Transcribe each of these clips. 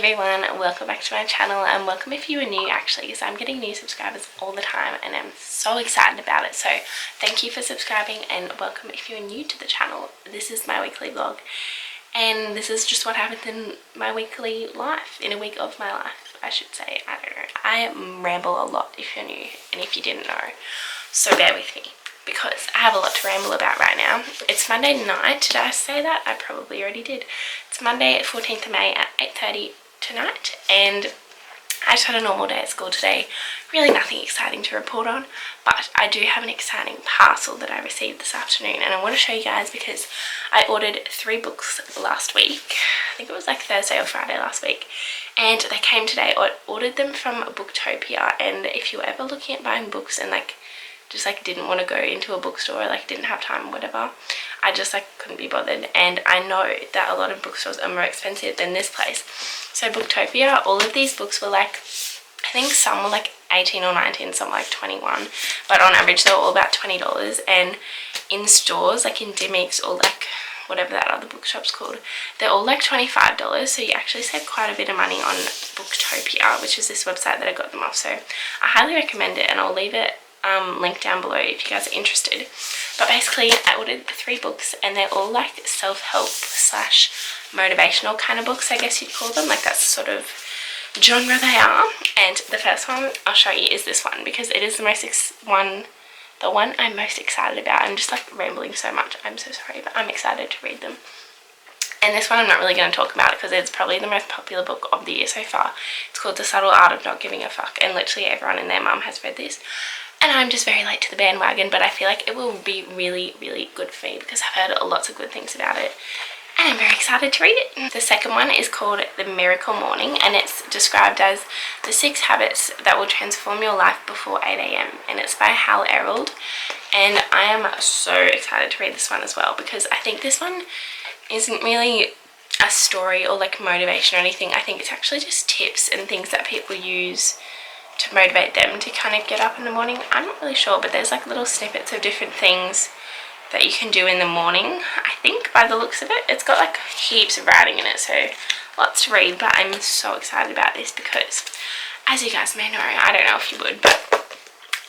everyone, welcome back to my channel, and welcome if you are new actually, because I'm getting new subscribers all the time and I'm so excited about it. So thank you for subscribing, and welcome if you're new to the channel. This is my weekly vlog and this is just what happens in my weekly life, in a week of my life I should say. I don't know, I ramble a lot if you're new and if you didn't know, so bear with me because I have a lot to ramble about right now. It's Monday night. Did I say that? I probably already did. It's Monday 14th of May at 8:30 tonight, and I just had a normal day at school today. Really nothing exciting to report on, but I do have an exciting parcel that I received this afternoon, and I want to show you guys because I ordered 3 books last week. I think it was like Thursday or Friday last week, and they came today. I ordered them from Booktopia, and if you were ever looking at buying books and just didn't want to go into a bookstore, didn't have time or whatever, I just couldn't be bothered. And I know that a lot of bookstores are more expensive than this place. So Booktopia, all of these books were I think some were 18 or 19, some were 21, but on average they were all about $20. And in stores in Dimmicks or whatever that other bookshop's called, they're all $25, so you actually save quite a bit of money on Booktopia, which is this website that I got them off. So I highly recommend it, and I'll leave it link down below if you guys are interested. But basically I ordered 3 books, and they're all self-help slash motivational kind of books, I guess you'd call them. That's the sort of genre they are. And the first one I'll show you is this one, because it is the one I'm most excited about. I'm just rambling so much, I'm so sorry, but I'm excited to read them. And this one I'm not really going to talk about it because it's probably the most popular book of the year so far. It's called The Subtle Art of Not Giving a Fuck, and literally everyone and their mum has read this. And I'm just very late to the bandwagon, but I feel like it will be really, really good for me because I've heard lots of good things about it. And I'm very excited to read it. The second one is called The Miracle Morning, and it's described as the 6 habits that will transform your life before 8 AM. And it's by Hal Errold. And I am so excited to read this one as well, because I think this one isn't really a story or motivation or anything. I think it's actually just tips and things that people use to motivate them to kind of get up in the morning. I'm not really sure, but there's little snippets of different things that you can do in the morning, I think, by the looks of it. It's got heaps of writing in it, so lots to read. But I'm so excited about this because, as you guys may know, I don't know if you would, but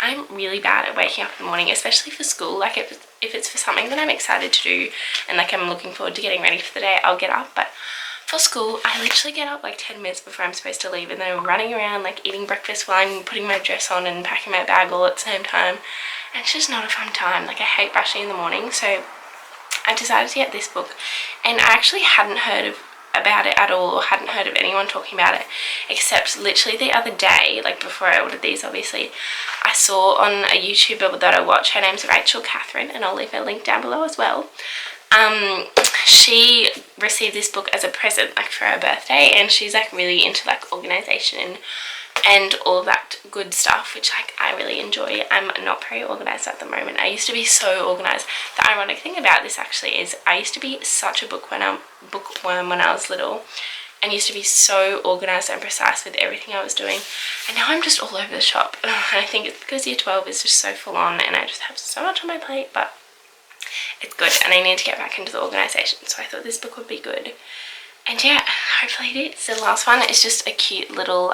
I'm really bad at waking up in the morning, especially for school. If it's for something that I'm excited to do and I'm looking forward to getting ready for the day, I'll get up. But for school, I literally get up 10 minutes before I'm supposed to leave, and then I'm running around eating breakfast while I'm putting my dress on and packing my bag all at the same time. And it's just not a fun time. I hate rushing in the morning. So I decided to get this book, and I actually hadn't heard about it at all, or hadn't heard of anyone talking about it, except literally the other day, before I ordered these obviously, I saw on a YouTuber that I watch, her name's Rachel Catherine, and I'll leave her link down below as well. She received this book as a present for her birthday, and she's really into organisation and all of that good stuff, which I really enjoy. I'm not very organised at the moment. I used to be so organised. The ironic thing about this actually is I used to be such a bookworm when I was little, and used to be so organised and precise with everything I was doing, and now I'm just all over the shop. And I think it's because year 12 is just so full on and I just have so much on my plate, but it's good, and I need to get back into the organisation, so I thought this book would be good. And yeah, hopefully it is. The last one is just a cute little,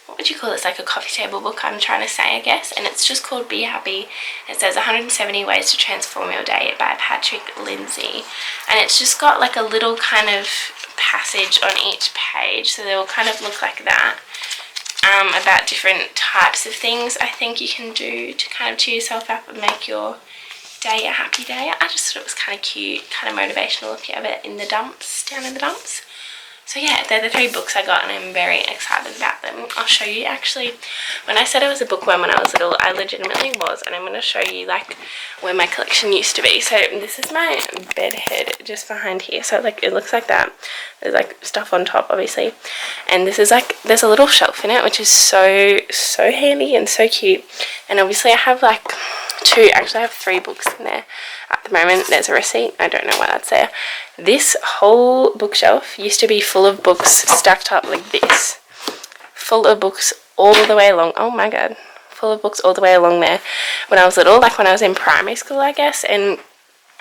what would you call this, a coffee table book, I'm trying to say, I guess, and it's just called Be Happy. It says 170 Ways to Transform Your Day by Patrick Lindsay, and it's just got a little kind of passage on each page, so they will kind of look like that, about different types of things I think you can do to kind of cheer yourself up and make your day a happy day. I just thought it was kind of cute, kind of motivational if you have it in the dumps, down in the dumps. So yeah, they're the 3 books I got, and I'm very excited about them. I'll show you, actually, when I said I was a bookworm when I was little, I legitimately was, and I'm going to show you where my collection used to be. So this is my bed head just behind here, so it looks like that. There's stuff on top obviously, and this is there's a little shelf in it, which is so handy and so cute. And obviously I have I have 3 books in there at the moment. There's a receipt, I don't know why that's there. This whole bookshelf used to be full of books stacked up like this, full of books all the way along. Oh my god, full of books all the way along there when I was little, when I was in primary school, I guess. And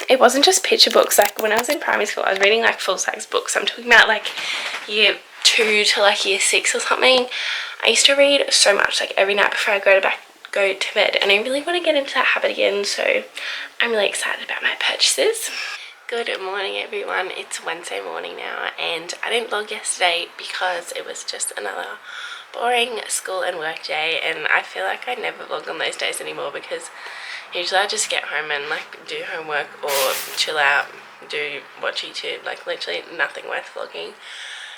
it wasn't just picture books. When I was in primary school, I was reading full-size books. I'm talking about year 2 to like year 6 or something, I used to read so much, like every night before I go to bed, and I really want to get into that habit again, so I'm really excited about my purchases. Good morning everyone, it's Wednesday morning now, and I didn't vlog yesterday because it was just another boring school and work day, and I feel like I never vlog on those days anymore because usually I just get home and like do homework or chill out, watch YouTube, like literally nothing worth vlogging.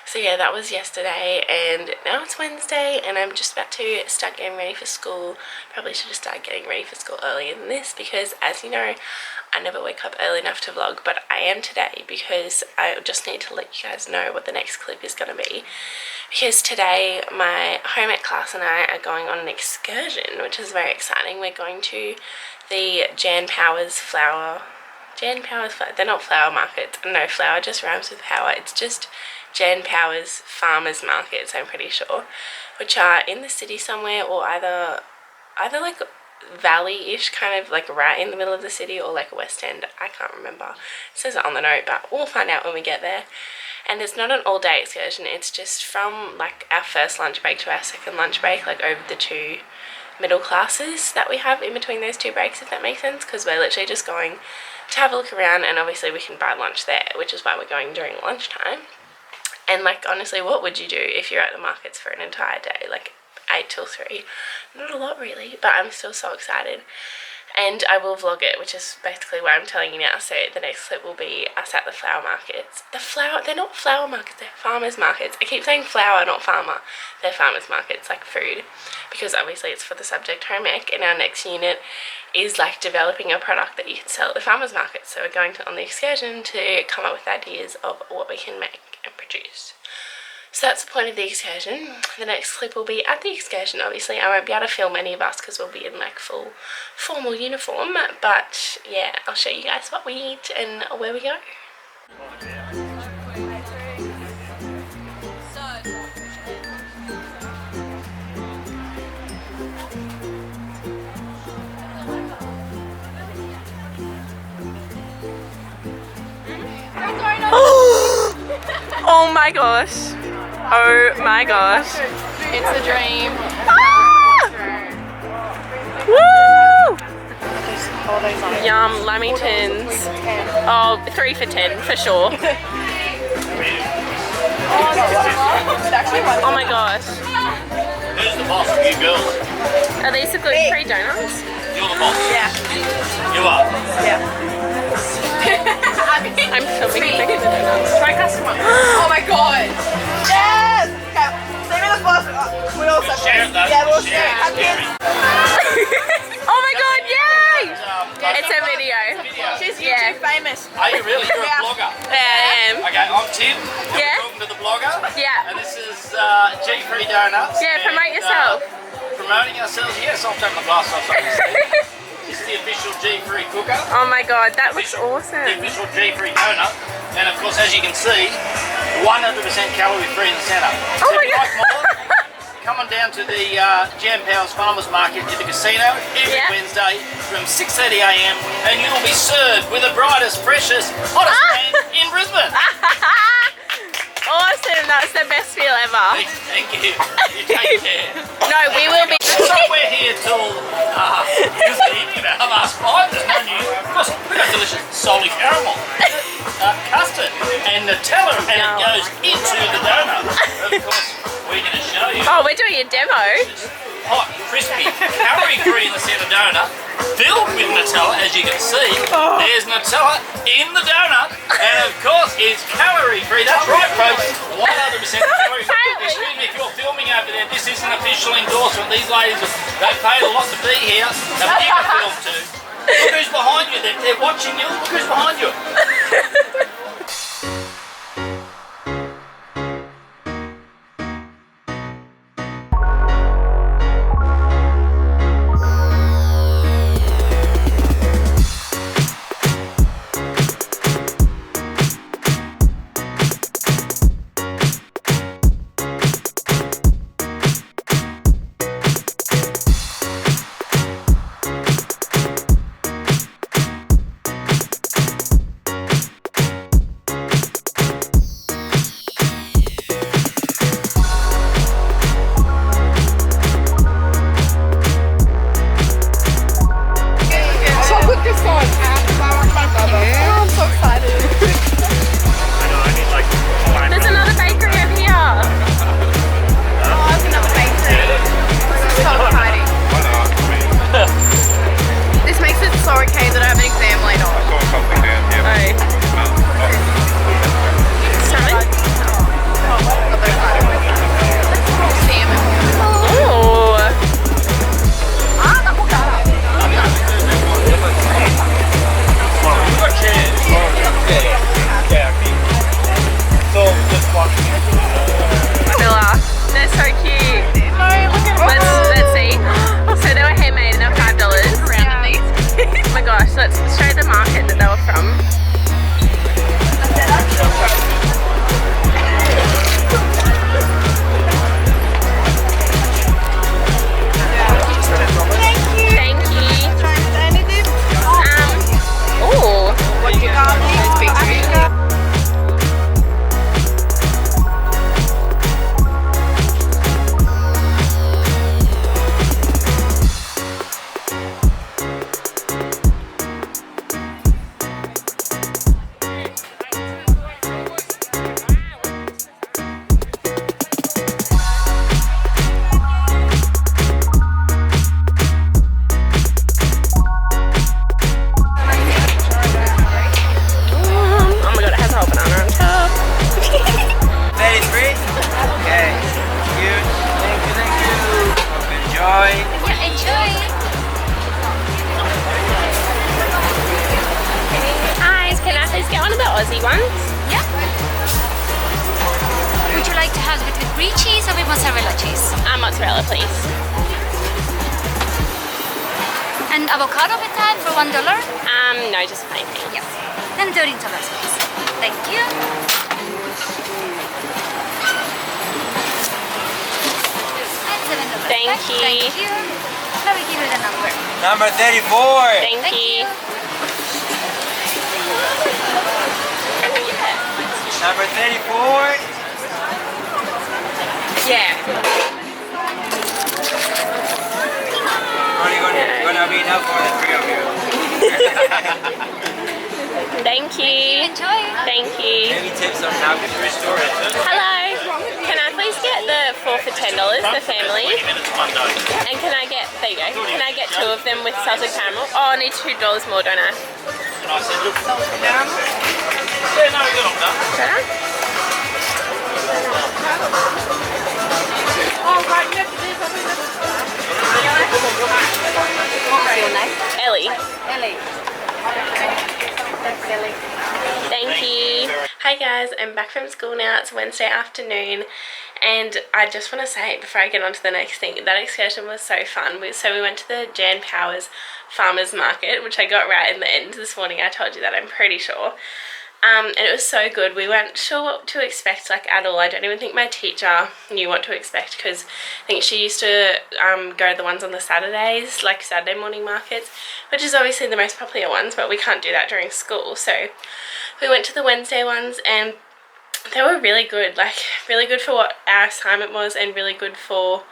So yeah, that was yesterday, and now it's Wednesday and I'm just about to start getting ready for school. Probably should have started getting ready for school earlier than this because, as you know, I never wake up early enough to vlog, but I am today because I just need to let you guys know what the next clip is going to be. Because today my home ec class and I are going on an excursion, which is very exciting. We're going to the Jan Powers flower, they're not flower markets. No, flower just rhymes with power. It's just Jan Powers farmers markets, I'm pretty sure, which are in the city somewhere, or either like valley-ish, kind of like right in the middle of the city, or like West End. I can't remember. It says it on the note, but we'll find out when we get there. And it's not an all-day excursion. It's just from like our first lunch break to our second lunch break, like over the 2 middle classes that we have in between those 2 breaks, if that makes sense, because we're literally just going to have a look around, and obviously we can buy lunch there, which is why we're going during lunchtime. And like, honestly, what would you do if you're at the markets for an entire day, like 8 till 3? Not a lot really, but I'm still so excited. And I will vlog it, which is basically what I'm telling you now. So the next clip will be us at the flower markets. They're not flower markets, they're farmers markets. I keep saying flower, not farmer. They're farmers markets, like food. Because obviously it's for the subject home ec, and our next unit is like developing a product that you can sell at the farmers market. So we're going on the excursion to come up with ideas of what we can make and produce. So that's the point of the excursion. The next clip will be at the excursion. Obviously I won't be able to film any of us because we'll be in like full formal uniform, but yeah, I'll show you guys what we eat and where we go. Oh my gosh. Oh my gosh. It's a dream. Ah! Woo! Yum, Lamingtons. Oh, 3 for 10 for sure. Oh my gosh. Who's the boss of you girls? Are these the gluten-free donuts? You're the boss? Yeah. You are? Yeah. I'm filming the donuts. Try custom one. Oh my god. Yes! Okay. Same as boss. We all share it though. Yeah, we'll Share share it. it. Oh my god, yay! It's a video. She's Yeah. YouTube famous. Are you really? You're Yeah. a blogger? Yeah, I am. Okay, I'm Tim. Yeah. I'm talking to the blogger. Yeah. And this is G3 Donuts. Yeah, promote yourself. Promoting ourselves? Yes, I'll take my glass off. This is the official G3 cooker. Oh my god, that looks The awesome. official G3 donut. And of course, as you can see, 100% calorie free in the centre. Oh So my if you God. like more, come on down to the Jan Powers Farmers Market at the casino every Yeah. Wednesday from 6:30 AM, and you'll be served with the brightest, freshest, hottest man in Brisbane. Awesome, that's the best feel ever. Thank you. You take care. No, we will be. So we're here till evening about 5:30. There's no news. Of course, we've got delicious salty caramel, custard, and Nutella, and it goes into the donut. Of course, we're going to show you. Oh, we're doing a demo. Hot, crispy, calorie-free in the centre donut, filled with Nutella, as you can see. There's Nutella in the donut, and of course it's calorie-free. That's right, folks, 100% calorie-free. Excuse me if you're filming over there, this is an official endorsement. These ladies, they paid a lot to be here. They've given a film too. Look who's behind you, they're watching you. Look who's behind you. Enjoy! Hi, can I please get one of the Aussie ones? Yeah. Would you like to have it with brie cheese or with mozzarella cheese? Mozzarella, please. And avocado with that for $1? No, just plain things. Yes. Then $13, please. Thank you. And $7. Thank you. Thank you. Let me give you the number. Number 34. Thank you. Number 34. Yeah. Only gonna be enough for the three of you. Thank you. Enjoy. Thank you. Maybe tips on how to restore it. Hello. Can I please get the 4 for $10 for family? And can I get, there you go, can I get 2 of them with salted caramel? Oh, I need $2 more, don't I? And I said, look, yeah, no, good on done. Don't I? Oh, right, you have to do something that's... What's your name? Ellie. Ellie. That's Ellie. Thank you. Hi guys, I'm back from school now. It's Wednesday afternoon and I just want to say before I get on to the next thing, that excursion was so fun. So we went to the Jan Powers Farmers Market, which I got right in the end this morning. I told you that, I'm pretty sure. And it was so good. We weren't sure what to expect like at all. I don't even think my teacher knew what to expect because I think she used to go to the ones on the Saturdays, like Saturday morning markets, which is obviously the most popular ones, but we can't do that during school. So we went to the Wednesday ones and they were really good, like really good for what our assignment was and really good for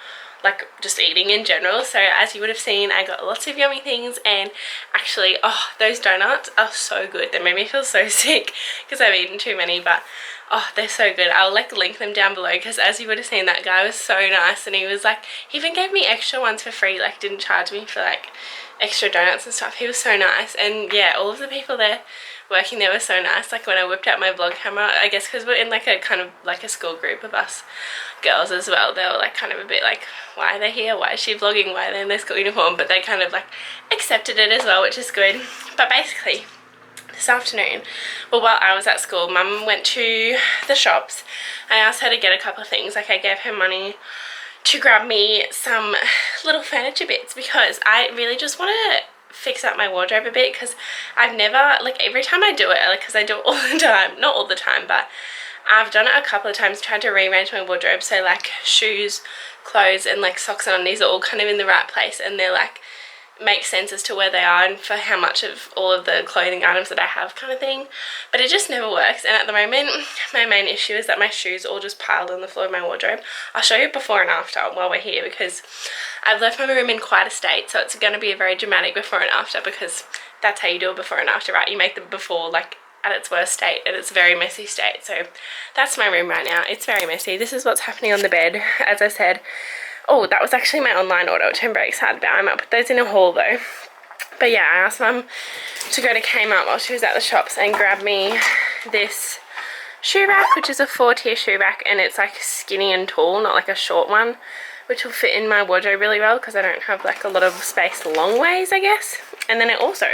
like just eating in general. So as you would have seen, I got lots of yummy things and actually, oh, those donuts are so good. They made me feel so sick because I've eaten too many, but oh, they're so good. I'll like link them down below because as you would have seen, that guy was so nice and he was like, he even gave me extra ones for free, like didn't charge me for like extra donuts and stuff. He was so nice. And yeah, all of the people there working there were so nice. Like when I whipped out my vlog camera, I guess because we're in like a kind of like a school group of us girls as well, they were like kind of a bit like, why are they here, why is she vlogging, why are they in their school uniform, but they kind of like accepted it as well, which is good. But basically this afternoon, well, while I was at school, Mum went to the shops. I asked her to get a couple of things, like I gave her money to grab me some little furniture bits because I really just want to fix up my wardrobe a bit because I've never, like every time I do it, like because I do it all the time, not all the time, but I've done it a couple of times, tried to rearrange my wardrobe so like shoes, clothes and like socks and undies are all kind of in the right place and they're like make sense as to where they are and for how much of all of the clothing items that I have kind of thing, but it just never works. And at the moment my main issue is that my shoes all just piled on the floor of my wardrobe. I'll show you before and after while we're here because I've left my room in quite a state, so it's going to be a very dramatic before and after because that's how you do a before and after, right? You make the before like at its worst state and it's a very messy state. So that's my room right now. It's very messy. This is what's happening on the bed, as I said. Oh, that was actually my online order, which I'm very excited about. I might put those in a haul though. But yeah, I asked Mum to go to Kmart while she was at the shops and grab me this shoe rack, which is a 4-tier shoe rack and it's like skinny and tall, not like a short one, which will fit in my wardrobe really well because I don't have like a lot of space long ways, I guess. And then it also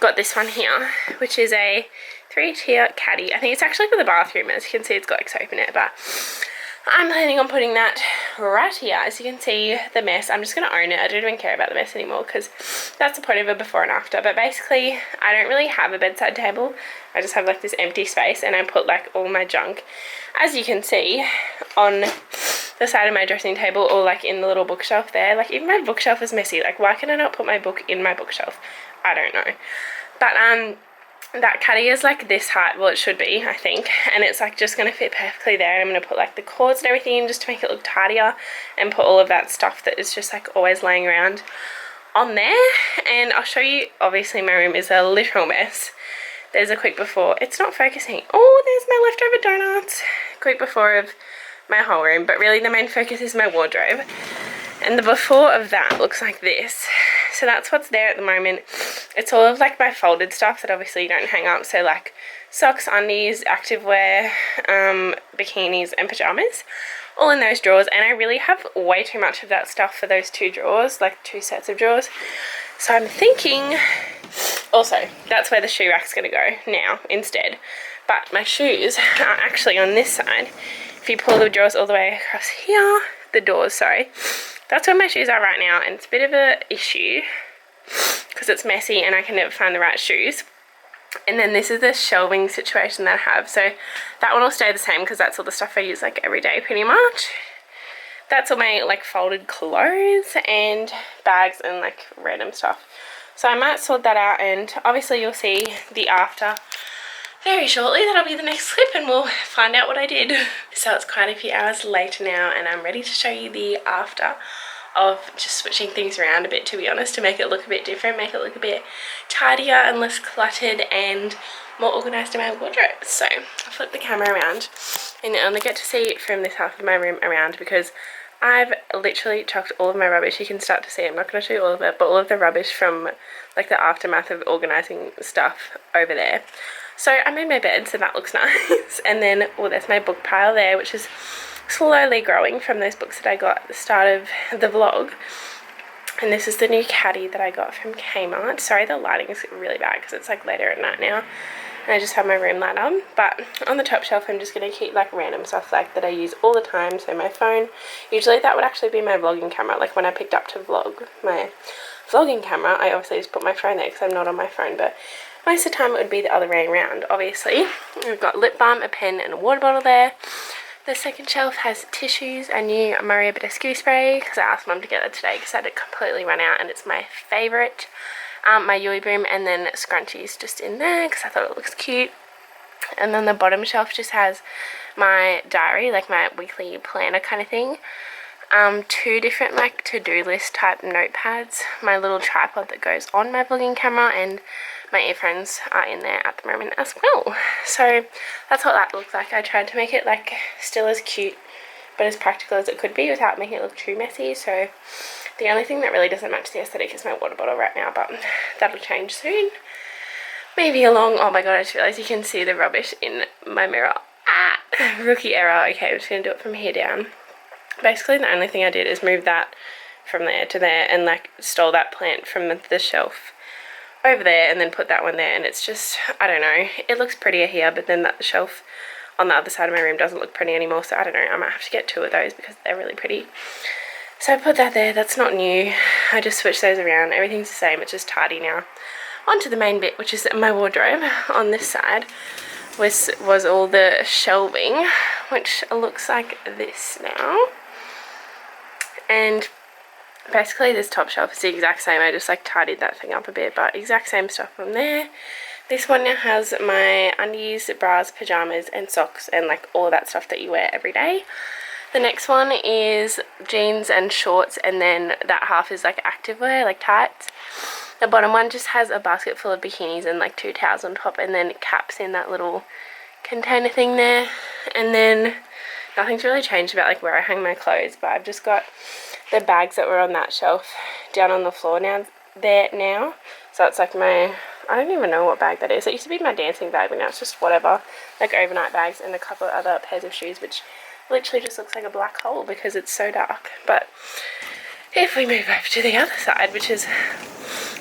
got this one here, which is a 3-tier caddy. I think it's actually for the bathroom. As you can see, it's got like soap in it, but I'm planning on putting that right here. As you can see, the mess, I'm just going to own it. I don't even care about the mess anymore because that's the point of a before and after. But basically, I don't really have a bedside table. I just have like this empty space and I put like all my junk, as you can see, on the side of my dressing table or like in the little bookshelf there. Like even my bookshelf is messy. Like why can I not put my book in my bookshelf? I don't know. But that caddy is like this height, well it should be, I think, and it's like just going to fit perfectly there. I'm going to put like the cords and everything in just to make it look tidier and put all of that stuff that is just like always laying around on there. And I'll show you, obviously my room is a literal mess. There's a quick before. It's not focusing. Oh, there's my leftover donuts. Quick before of my whole room, but really the main focus is my wardrobe. And the before of that looks like this. So that's what's there at the moment. It's all of like my folded stuff that obviously you don't hang up. So like socks, undies, activewear, bikinis and pyjamas, all in those drawers. And I really have way too much of that stuff for those 2 drawers, like 2 sets of drawers. So I'm thinking also that's where the shoe rack's going to go now instead. But my shoes are actually on this side. If you pull the drawers all the way across here, the doors, sorry, that's where my shoes are right now. And it's a bit of a issue because it's messy and I can never find the right shoes. And then this is the shelving situation that I have. So that one will stay the same because that's all the stuff I use like every day pretty much. That's all my like folded clothes and bags and like random stuff. So I might sort that out, and obviously you'll see the after very shortly. That'll be the next clip and we'll find out what I did. So it's quite a few hours later now and I'm ready to show you the after of just switching things around a bit, to be honest, to make it look a bit different, make it look a bit tidier and less cluttered and more organised in my wardrobe. So I'll flip the camera around and you only get to see it from this half of my room around because I've literally chucked all of my rubbish. You can start to see, I'm not going to show you all of it, but all of the rubbish from like the aftermath of organising stuff over there. So I made my bed, so that looks nice. And then, well, there's my book pile there, which is slowly growing from those books that I got at the start of the vlog. And this is the new caddy that I got from Kmart. Sorry, the lighting is really bad because it's like later at night now and I just have my room light on. But on the top shelf I'm just going to keep like random stuff like that I use all the time. So my phone, usually that would actually be my vlogging camera. Like when I picked up to vlog my vlogging camera, I obviously just put my phone there because I'm not on my phone, but most of the time it would be the other way around, obviously. We've got lip balm, a pen and a water bottle there. The second shelf has tissues, a new Maria Badescu spray because I asked Mum to get that today because I had it completely run out and it's my favourite. My Yui broom, and then scrunchies just in there because I thought it looks cute. And then the bottom shelf just has my diary, like my weekly planner kind of thing. 2 different like to-do list type notepads, my little tripod that goes on my vlogging camera, and my earphones are in there at the moment as well. So that's what that looks like. I tried to make it like still as cute but as practical as it could be without making it look too messy. So the only thing that really doesn't match the aesthetic is my water bottle right now, but that'll change soon. Maybe along, oh my god, I just realised you can see the rubbish in my mirror. Ah, rookie error. Okay, I'm just going to do it from here down. Basically the only thing I did is move that from there to there and like stole that plant from the shelf over there and then put that one there, and it's just, I don't know, it looks prettier here, but then that shelf on the other side of my room doesn't look pretty anymore, so I don't know, I might have to get 2 of those because they're really pretty. So I put that there. That's not new, I just switched those around. Everything's the same, it's just tidy now. Onto the main bit, which is my wardrobe. On this side was all the shelving, which looks like this now. And basically this top shelf is the exact same. I just like tidied that thing up a bit, but exact same stuff from there. This one now has my undies, bras, pajamas and socks and like all of that stuff that you wear every day. The next one is jeans and shorts, and then that half is like activewear, like tights. The bottom one just has a basket full of bikinis and like 2 towels on top, and then caps in that little container thing there. And then nothing's really changed about like where I hang my clothes, but I've just got the bags that were on that shelf down on the floor now. So it's like my, I don't even know what bag that is. It used to be my dancing bag, but now it's just whatever, like overnight bags and a couple of other pairs of shoes, which literally just looks like a black hole because it's so dark. But if we move over to the other side, which is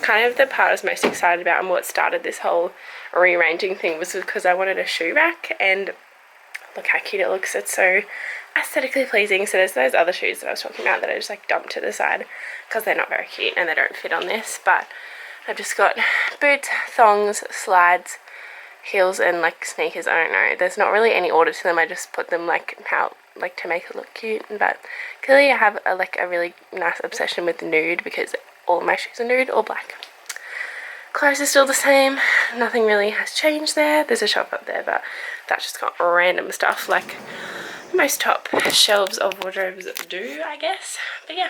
kind of the part I was most excited about and what started this whole rearranging thing, was because I wanted a shoe rack, and look how cute it looks. It's so aesthetically pleasing. So there's those other shoes that I was talking about that I just like dumped to the side because they're not very cute and they don't fit on this. But I've just got boots, thongs, slides, heels and like sneakers. I don't know, there's not really any order to them. I just put them like how, like to make it look cute. But clearly I have a really nice obsession with nude because all of my shoes are nude or black. Clothes are still the same, nothing really has changed there. There's a shelf up there, but that's just got random stuff like most top shelves of wardrobes do, I guess. But yeah,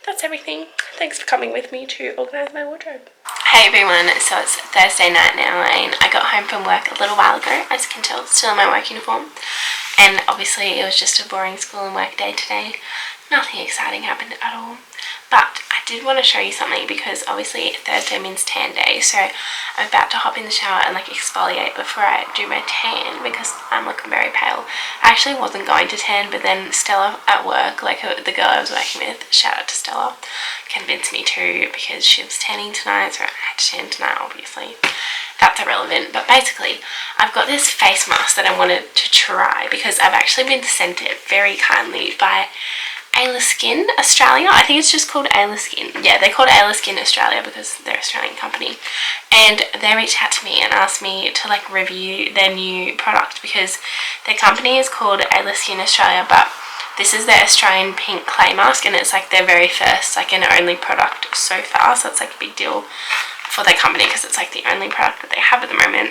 that's everything. Thanks for coming with me to organise my wardrobe. Hey everyone, so it's Thursday night now and I got home from work a little while ago. As you can tell, still in my work uniform. And obviously it was just a boring school and work day today. Nothing exciting happened at all. But I did want to show you something because obviously Thursday means tan day, so I'm about to hop in the shower and like exfoliate before I do my tan because I'm looking very pale. I actually wasn't going to tan, but then Stella at work, like the girl I was working with, shout out to Stella, convinced me to because she was tanning tonight, so I had to tan tonight obviously. That's irrelevant, but basically I've got this face mask that I wanted to try because I've actually been sent it very kindly by Ellie Skin Australia. I think it's just called Ellie Skin. Yeah, they called Ellie Skin Australia because they're an Australian company, and they reached out to me and asked me to like review their new product because their company is called Ellie Skin Australia, but this is their Australian pink clay mask, and it's like their very first like and only product so far, so it's like a big deal for their company because it's like the only product that they have at the moment,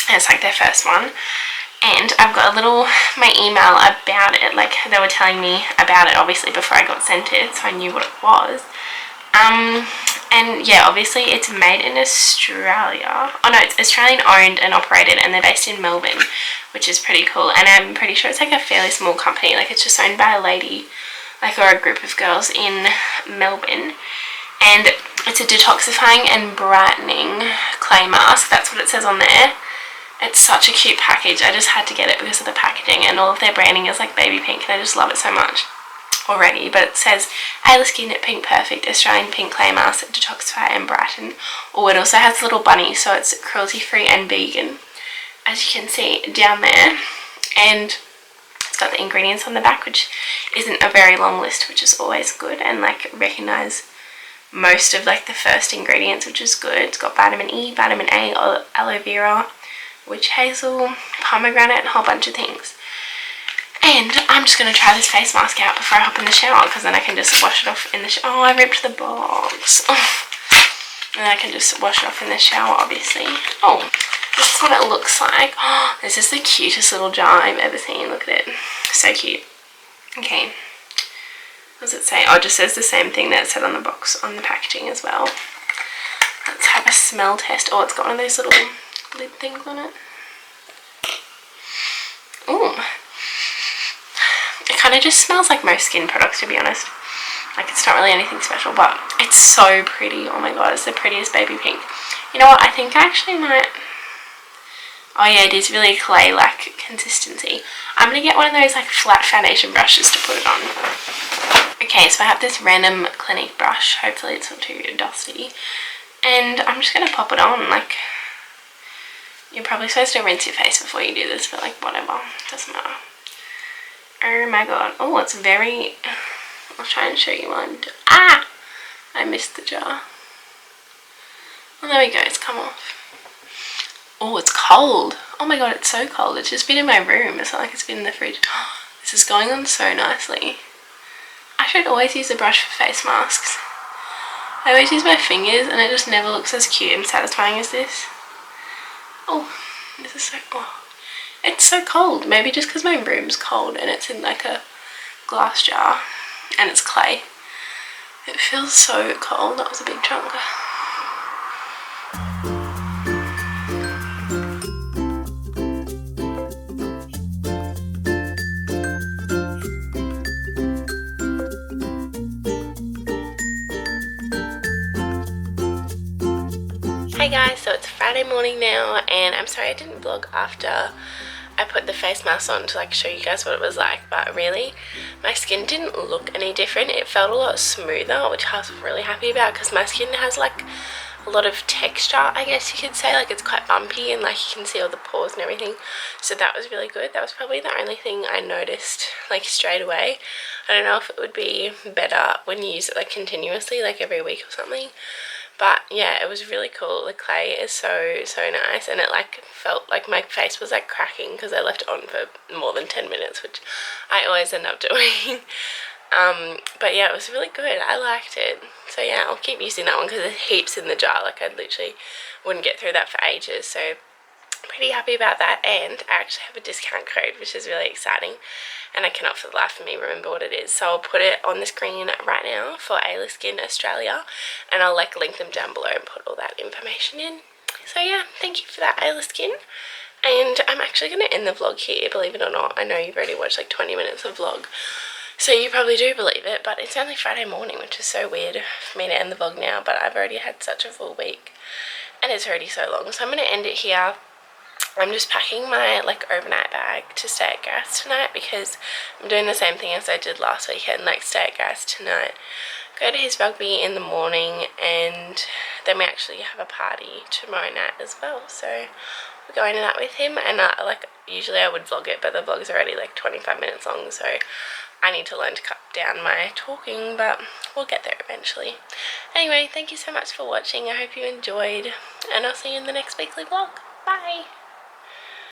and it's like their first one. And I've got my email about it, like they were telling me about it obviously before I got sent it, so I knew what it was. And yeah, obviously it's made in Australia. Oh no, it's Australian owned and operated, and they're based in Melbourne, which is pretty cool. And I'm pretty sure it's like a fairly small company, like it's just owned by a lady, like, or a group of girls in Melbourne. And it's a detoxifying and brightening clay mask. That's what it says on there. It's such a cute package. I just had to get it because of the packaging, and all of their branding is like baby pink, and I just love it so much already. But it says Ellie Skin Pink Perfect Australian Pink Clay Mask, detoxify and brighten. Oh, it also has a little bunny, so it's cruelty free and vegan, as you can see down there. And it's got the ingredients on the back, which isn't a very long list, which is always good, and like recognize most of like the first ingredients, which is good. It's got vitamin E, vitamin A, aloe vera, witch hazel, pomegranate, and a whole bunch of things. And I'm just going to try this face mask out before I hop in the shower, because then I can just wash it off in the shower. Oh, I ripped the box. Oh. And then I can just wash it off in the shower, obviously. Oh, this is what it looks like. Oh, this is the cutest little jar I've ever seen. Look at it. So cute. Okay. What does it say? Oh, it just says the same thing that it said on the box, on the packaging as well. Let's have a smell test. Oh, it's got one of those little lid things on it. Ooh. It kind of just smells like most skin products, to be honest. Like, it's not really anything special, but it's so pretty. Oh my god, it's the prettiest baby pink. You know what? I think I actually might... Oh yeah, it is really clay-like consistency. I'm going to get one of those like flat foundation brushes to put it on. Okay, so I have this random Clinique brush. Hopefully it's not too dusty. And I'm just going to pop it on. Like, you're probably supposed to rinse your face before you do this, but like, whatever. Doesn't matter. Oh my god. Oh, it's very... I'll try and show you one. Ah! I missed the jar. Oh, there we go. It's come off. Oh, it's cold. Oh my god, it's so cold. It's just been in my room. It's not like it's been in the fridge. This is going on so nicely. I should always use a brush for face masks. I always use my fingers and it just never looks as cute and satisfying as this. Oh, this is so... Oh. It's so cold. Maybe just because my room's cold and it's in like a glass jar and it's clay. It feels so cold. That was a big chunk. Hey guys, so it's Friday morning now, and I'm sorry I didn't vlog after I put the face mask on to like show you guys what it was like, but really my skin didn't look any different. It felt a lot smoother, which I was really happy about because my skin has like a lot of texture, I guess you could say. Like, it's quite bumpy and like you can see all the pores and everything, so that was really good. That was probably the only thing I noticed like straight away. I don't know if it would be better when you use it like continuously, like every week or something. But yeah, it was really cool. The clay is so nice, and it like felt like my face was like cracking because I left it on for more than 10 minutes, which I always end up doing. But yeah, it was really good. I liked it. So yeah, I'll keep using that one because there's heaps in the jar. Like, I literally wouldn't get through that for ages. So pretty happy about that, and I actually have a discount code, which is really exciting, and I cannot for the life of me remember what it is, so I'll put it on the screen right now for Ellie Skin Australia, and I'll like link them down below and put all that information in. So yeah, thank you for that, Ellie Skin. And I'm actually going to end the vlog here, believe it or not. I know you've already watched like 20 minutes of vlog, So you probably do believe it, but it's only Friday morning, which is so weird for me to end the vlog now, but I've already had such a full week and it's already so long. So I'm going to end it here. I'm just packing my like overnight bag to stay at Gareth's tonight because I'm doing the same thing as I did last weekend, like stay at Gareth's tonight, go to his rugby in the morning, and then we actually have a party tomorrow night as well. So we're going to that with him, and like usually I would vlog it, but the vlog's already like 25 minutes long, so I need to learn to cut down my talking, but we'll get there eventually. Anyway, thank you so much for watching. I hope you enjoyed, and I'll see you in the next weekly vlog. Bye!